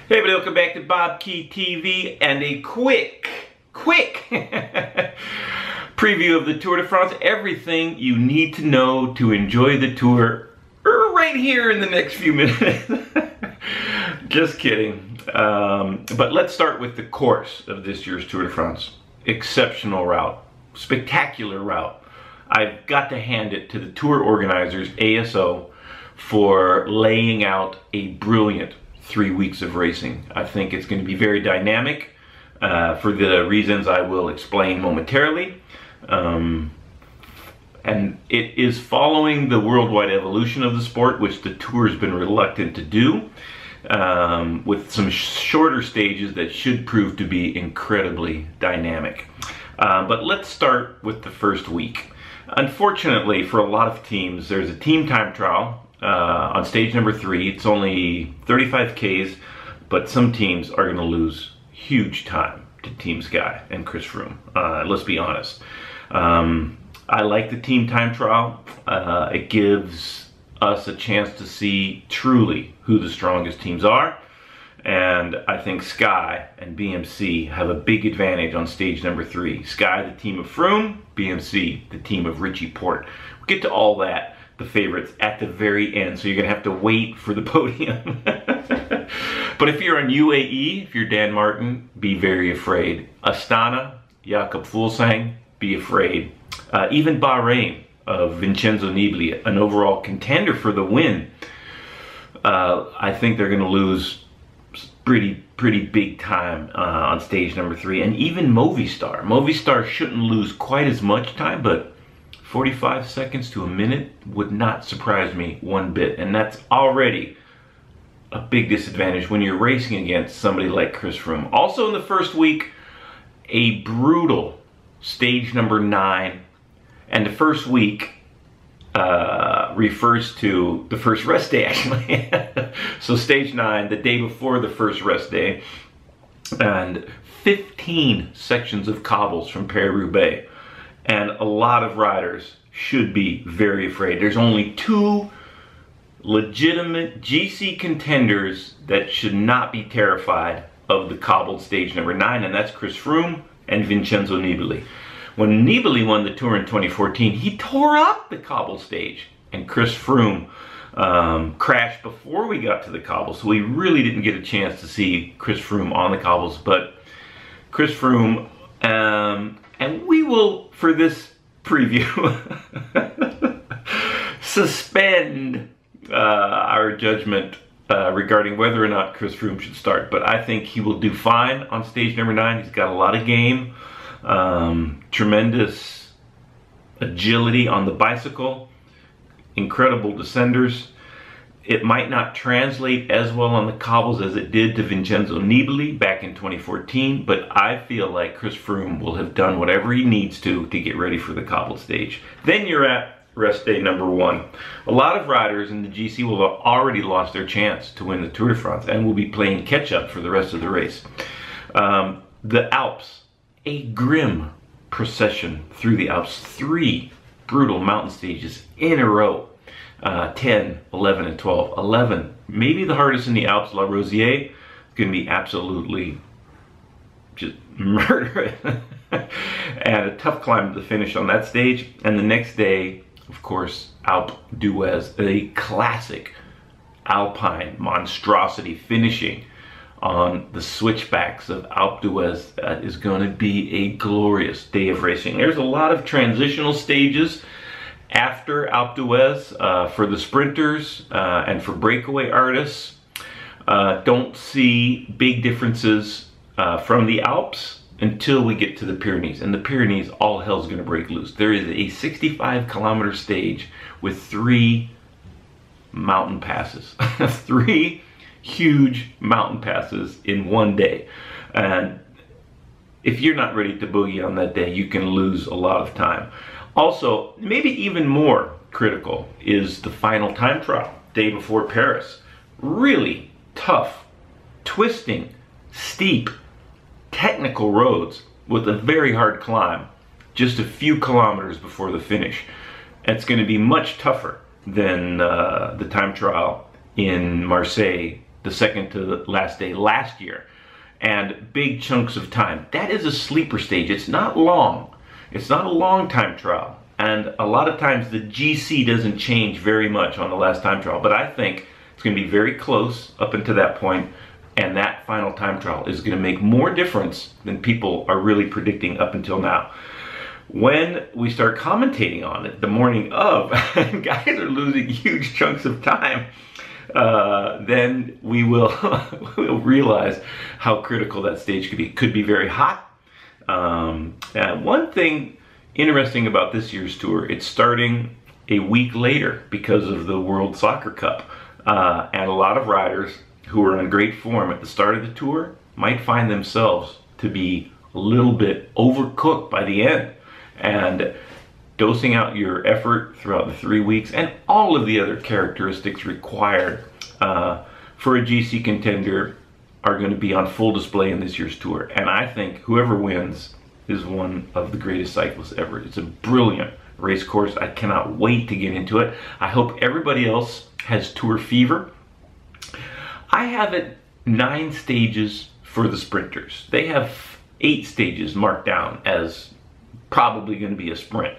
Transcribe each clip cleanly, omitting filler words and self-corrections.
Hey everybody, welcome back to BobkeTV and a quick preview of the Tour de France. Everything you need to know to enjoy the tour right here in the next few minutes. Just kidding. But let's start with the course of this year's Tour de France. Exceptional route, spectacular route. I've got to hand it to the tour organizers, ASO, for laying out a brilliant 3 weeks of racing. I think it's going to be very dynamic for the reasons I will explain momentarily. And it is following the worldwide evolution of the sport, which the tour has been reluctant to do, with some shorter stages that should prove to be incredibly dynamic. But let's start with the first week. Unfortunately, for a lot of teams, there's a team time trial on stage number 3. It's only 35 Ks, but some teams are going to lose huge time to Team Sky and Chris Froome. Let's be honest. I like the team time trial. It gives us a chance to see truly who the strongest teams are. And I think Sky and BMC have a big advantage on stage number 3. Sky, the team of Froome, BMC, the team of Richie Porte. We'll get to all that, the favorites, at the very end, so you're going to have to wait for the podium. But if you're on UAE, if you're Dan Martin, be very afraid. Astana, Jakob Fuglsang, be afraid. Even Bahrain of Vincenzo Nibali, an overall contender for the win, I think they're going to lose pretty big time on stage number 3. And even Movistar shouldn't lose quite as much time, but 45 seconds to a minute would not surprise me one bit. And that's already a big disadvantage when you're racing against somebody like Chris Froome. Also in the first week, a brutal stage number 9. And the first week refers to the first rest day, actually. So stage 9, the day before the first rest day, and 15 sections of cobbles from Paris-Roubaix. And a lot of riders should be very afraid. There's only 2 legitimate GC contenders that should not be terrified of the cobbled stage number 9, and that's Chris Froome and Vincenzo Nibali. When Nibali won the Tour in 2014, he tore up the cobble stage, and Chris Froome crashed before we got to the cobbles, so we really didn't get a chance to see Chris Froome on the cobbles. But Chris Froome, and we will, for this preview, suspend our judgment regarding whether or not Chris Froome should start. But I think he will do fine on stage number 9. He's got a lot of game. Tremendous agility on the bicycle, incredible descenders. It might not translate as well on the cobbles as it did to Vincenzo Nibali back in 2014, but I feel like Chris Froome will have done whatever he needs to get ready for the cobbled stage. Then you're at rest day number 1. A lot of riders in the GC will have already lost their chance to win the Tour de France and will be playing catch up for the rest of the race. The Alps. A grim procession through the Alps. 3 brutal mountain stages in a row. 10, 11, and 12. 11, maybe the hardest in the Alps, La Rosière, is going to be absolutely just murderous. And a tough climb to the finish on that stage. And the next day, of course, Alpe d'Huez, a classic alpine monstrosity finishing on the switchbacks of Alpe d'Huez. That is going to be a glorious day of racing. There's a lot of transitional stages after Alpe d'Huez for the sprinters and for breakaway artists. Don't see big differences from the Alps until we get to the Pyrenees. And the Pyrenees, all hell's going to break loose. There is a 65-kilometer stage with 3 mountain passes. 3 huge mountain passes in one day. And if you're not ready to boogie on that day, you can lose a lot of time. Also, maybe even more critical is the final time trial, day before Paris. Really tough, twisting, steep, technical roads with a very hard climb just a few kilometers before the finish. It's going to be much tougher than the time trial in Marseille the second to the last day last year, and big chunks of time. That is a sleeper stage. It's not long. It's not a long time trial. And a lot of times the GC doesn't change very much on the last time trial, but I think it's going to be very close up until that point, and that final time trial is going to make more difference than people are really predicting up until now. When we start commentating on it the morning of, and guys are losing huge chunks of time, then we will we'll realize how critical that stage could be. It could be very hot. And one thing interesting about this year's tour, it's starting a week later because of the World Soccer Cup. And a lot of riders who are in great form at the start of the tour might find themselves to be a little bit overcooked by the end. And dosing out your effort throughout the 3 weeks and all of the other characteristics required for a GC contender are going to be on full display in this year's tour. And I think whoever wins is one of the greatest cyclists ever. It's a brilliant race course. I cannot wait to get into it. I hope everybody else has tour fever. I have it 9 stages for the sprinters. They have 8 stages marked down as probably going to be a sprint.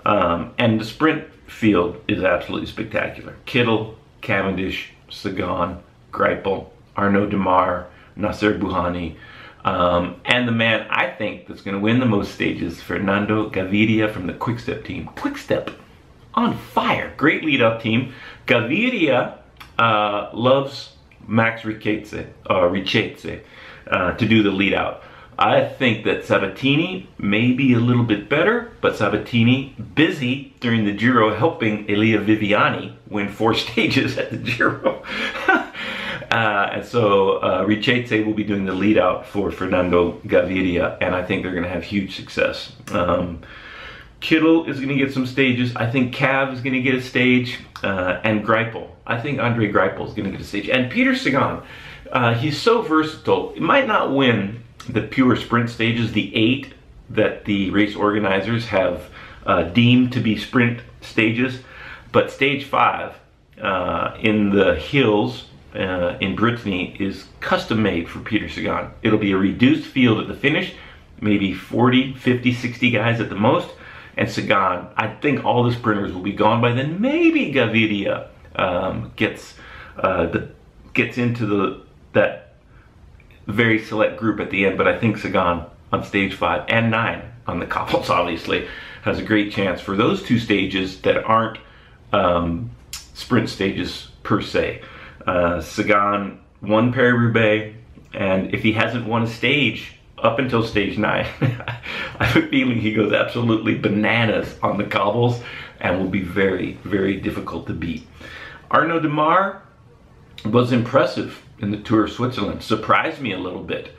And the sprint field is absolutely spectacular. Kittel, Cavendish, Sagan, Greipel, Arnaud Démare, Nasser Bouhanni, and the man I think that's going to win the most stages, Fernando Gaviria from the Quick-Step team. Quick-Step on fire. Great lead-up team. Gaviria loves Max Richetze to do the lead-out. I think that Sabatini may be a little bit better, but Sabatini busy during the Giro helping Elia Viviani win 4 stages at the Giro. And so Richetze will be doing the lead out for Fernando Gaviria, and I think they're going to have huge success. Kittel is going to get some stages. I think Cav is going to get a stage, and Greipel. I think Andre Greipel is going to get a stage. And Peter Sagan, he's so versatile. He might not win the pure sprint stages, the 8 that the race organizers have deemed to be sprint stages, but stage 5 in the hills in Brittany is custom made for Peter Sagan. It'll be a reduced field at the finish, maybe 40, 50, 60 guys at the most, and Sagan, I think all the sprinters will be gone by then. Maybe Gaviria gets into that very select group at the end, but I think Sagan on stage 5 and 9 on the cobbles obviously has a great chance for those 2 stages that aren't sprint stages per se. Sagan won Paris-Roubaix, and if he hasn't won a stage up until stage 9, I have a feeling he goes absolutely bananas on the cobbles and will be very, very difficult to beat. Arnaud Démare was impressive in the Tour of Switzerland, surprised me a little bit.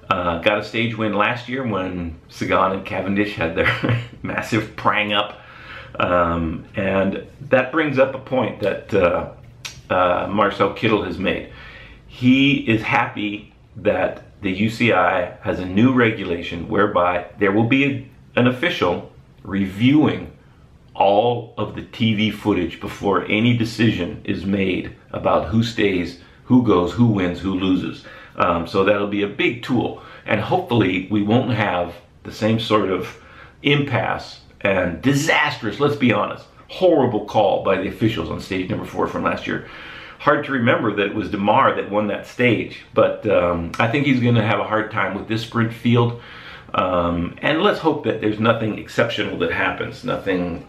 Got a stage win last year when Sagan and Cavendish had their massive prang up. And that brings up a point that Marcel Kittel has made. He is happy that the UCI has a new regulation whereby there will be an official reviewing all of the TV footage before any decision is made about who stays, who goes, who wins, who loses. So that'll be a big tool. And hopefully we won't have the same sort of impasse and disastrous, let's be honest, horrible call by the officials on stage number 4 from last year. Hard to remember that it was Démare that won that stage, but I think he's going to have a hard time with this sprint field. And let's hope that there's nothing exceptional that happens, nothing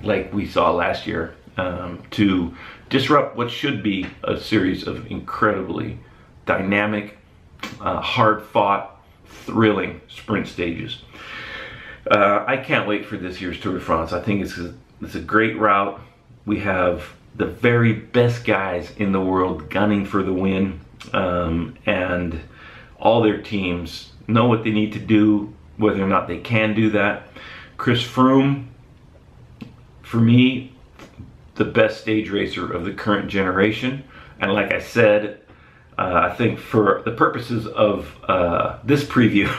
like we saw last year to disrupt what should be a series of incredibly dynamic, hard-fought, thrilling sprint stages. I can't wait for this year's Tour de France. I think it's a great route. We have the very best guys in the world gunning for the win, and all their teams know what they need to do, whether or not they can do that. Chris Froome, for me, the best stage racer of the current generation. And like I said, I think for the purposes of this preview,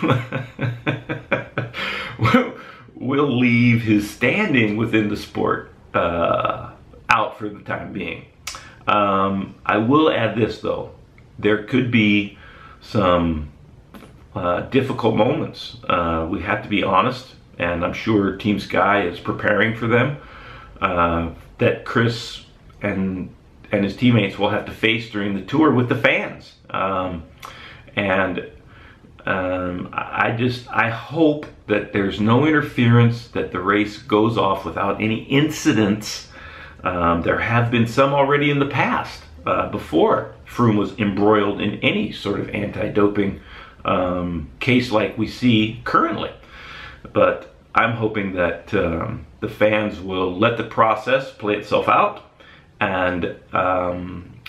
we'll leave his standing within the sport out for the time being. I will add this though. there could be some difficult moments. We have to be honest, and I'm sure Team Sky is preparing for them, that Chris and his teammates will have to face during the tour with the fans. I hope that there's no interference, that the race goes off without any incidents. There have been some already in the past, before Froome was embroiled in any sort of anti-doping case like we see currently. But I'm hoping that the fans will let the process play itself out, and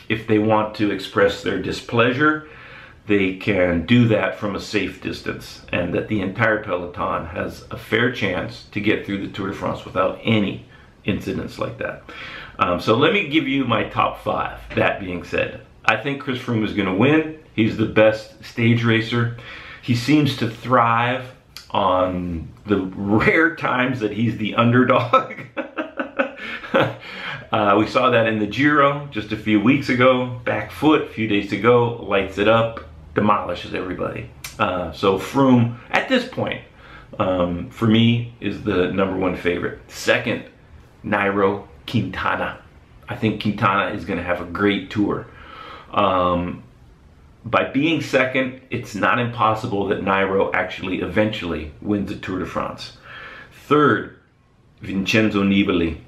if they want to express their displeasure, they can do that from a safe distance, and that the entire peloton has a fair chance to get through the Tour de France without any incidents like that. So let me give you my top 5. That being said, I think Chris Froome is going to win. He's the best stage racer. He seems to thrive on the rare times that he's the underdog. We saw that in the Giro just a few weeks ago. Back foot, a few days ago, lights it up, demolishes everybody. So Froome, at this point, for me, is the #1 favorite. Second, Nairo Quintana. I think Quintana is going to have a great tour. By being second, it's not impossible that Nairo actually eventually wins the Tour de France. Third, Vincenzo Nibali,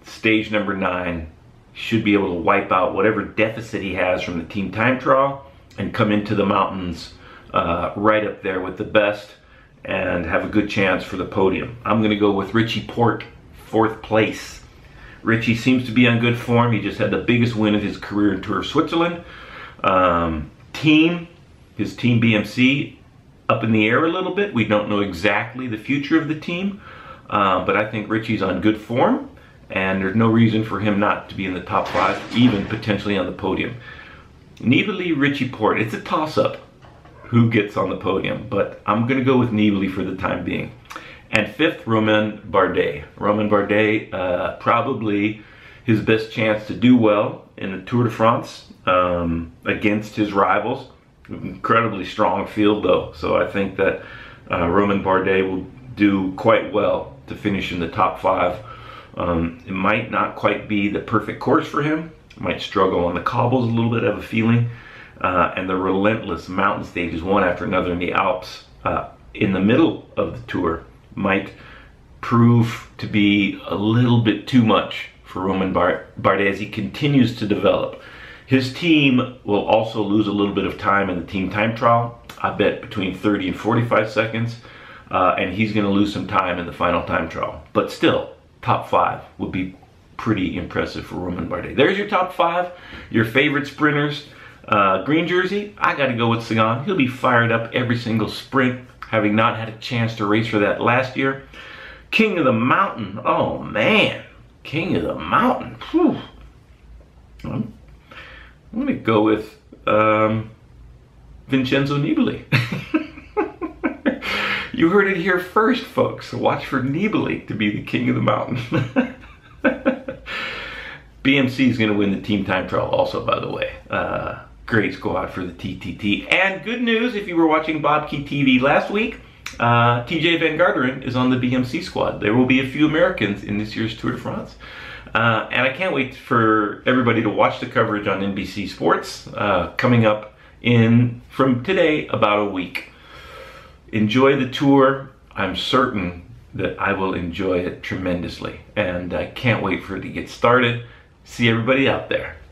stage number 9, should be able to wipe out whatever deficit he has from the team time trial and come into the mountains right up there with the best and have a good chance for the podium. I'm going to go with Richie Porte, 4th place. Richie seems to be on good form. He just had the biggest win of his career in Tour of Switzerland. His team BMC, up in the air a little bit. We don't know exactly the future of the team, but I think Richie's on good form, and there's no reason for him not to be in the top 5, even potentially on the podium. Nibali, Richie Porte, it's a toss-up who gets on the podium, but I'm going to go with Nibali for the time being. And 5th, Romain Bardet. Romain Bardet, probably his best chance to do well in the Tour de France against his rivals. Incredibly strong field though, so I think that Romain Bardet will do quite well to finish in the top 5. It might not quite be the perfect course for him. Might struggle on the cobbles a little bit, I have a feeling. And the relentless mountain stages, one after another in the Alps, in the middle of the tour, might prove to be a little bit too much for Romain Bardet as he continues to develop. His team will also lose a little bit of time in the team time trial. I bet between 30 and 45 seconds. And he's going to lose some time in the final time trial. But still, top 5 would be pretty impressive for Romain Bardet. There's your top 5, your favorite sprinters. Green jersey, I got to go with Sagan. He'll be fired up every single sprint, having not had a chance to race for that last year. King of the Mountain, oh man, King of the Mountain. Whew. I'm going to go with Vincenzo Nibali. You heard it here first, folks. Watch for Nibali to be the King of the Mountain. BMC is going to win the team time trial also, by the way. Great squad for the TTT. And good news, if you were watching BobkeTV last week, TJ Van Garderen is on the BMC squad. There will be a few Americans in this year's Tour de France. And I can't wait for everybody to watch the coverage on NBC Sports coming up from today about a week. Enjoy the tour. I'm certain that I will enjoy it tremendously. And I can't wait for it to get started. See everybody out there.